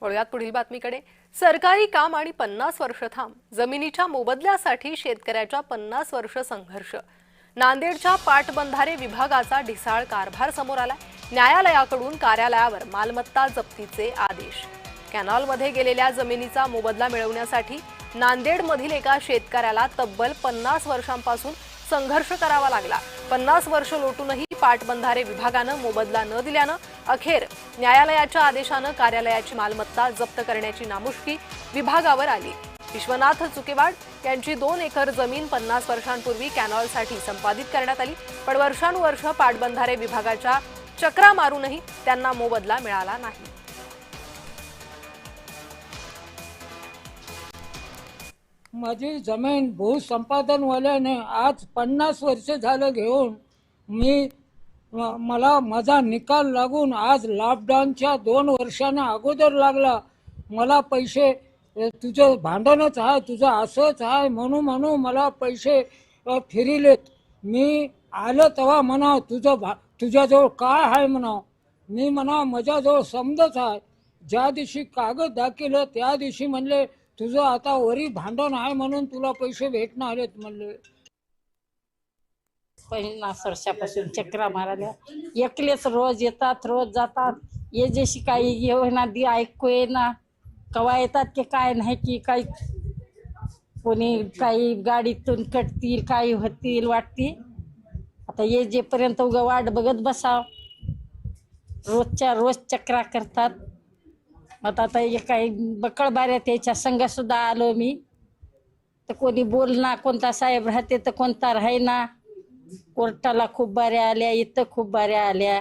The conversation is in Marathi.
वळूयात पुढील बातमीकडे। सरकारी काम आणि 50 वर्ष थांब, जमिनीच्या मोबदल्यासाठी शेतकऱ्याच्या 50 वर्ष संघर्ष। नांदेडच्या पाटबंधारे विभागाचा ढिसाळ कारभार समोर आला। न्यायालयाकडून कार्यालयावर मालमत्ता जप्तीचे आदेश। कॅनॉलमध्ये गेलेल्या जमिनीचा मोबदला मिळवण्यासाठी नांदेडमधील एका शेतकऱ्याला तब्बल 50 वर्षांपासून संघर्ष करावा लागला। 50 वर्ष लोटूनही पाटबंधारे विभागाने मोबदला न दिल्याने अखेर न्यायालयाच्या आदेशाने कार्यालयाची मालमत्ता जप्त करण्याची नामुष्की विभागावर आली। विश्वनाथ चुकेवाड यांची 2 एकर जमीन 50 वर्षांपूर्वी कॅनॉलसाठी संपादित करण्यात आली, पण वर्षानुवर्ष पाटबंधारे विभागाच्या चक्रा मारूनही त्यांना मोबदला मिळाला नाही। माझी जमीन भूसंपादन वाल्याने आज 50 वर्ष झालं घेऊन मला माझा निकाल लागून आज लॉकडाऊनच्या 2 वर्षांना अगोदर लागला। मला पैसे तुझं भांडणच आहे, तुझं असंच आहे म्हणून मला पैसे फिरिलेत। मी आलं तेव्हा म्हणा तुझ्याजवळ काय आहे म्हणा, मी म्हणा माझ्याजवळ समजच आहे। ज्या दिवशी कागद दाखिलं त्या दिवशी म्हणले तुझं आता वरी भांडण आहे म्हणून तुला पैसे भेटणार आहेत म्हणले। 50 वर्षापासून चक्रा मारायला एकलेच रोज येतात रोज जातात। ये जशी काही येऊना दी ऐकू येईना, कवा येतात की काय नाही की काही कोणी काही गाडीतून कटतील काही होतील वाटती। आता ये जेपर्यंत उगा वाट बघत बसाव, रोजच्या रोज चक्रा करतात। आता काही बकळबाऱ्यात याच्या संघ सुद्धा आलो मी, तर कोणी बोलना, कोणता साहेब राहते तर कोणता राहीना। कोर्टाला खूप बाऱ्या आल्या, इथं खूप बाऱ्या आल्या।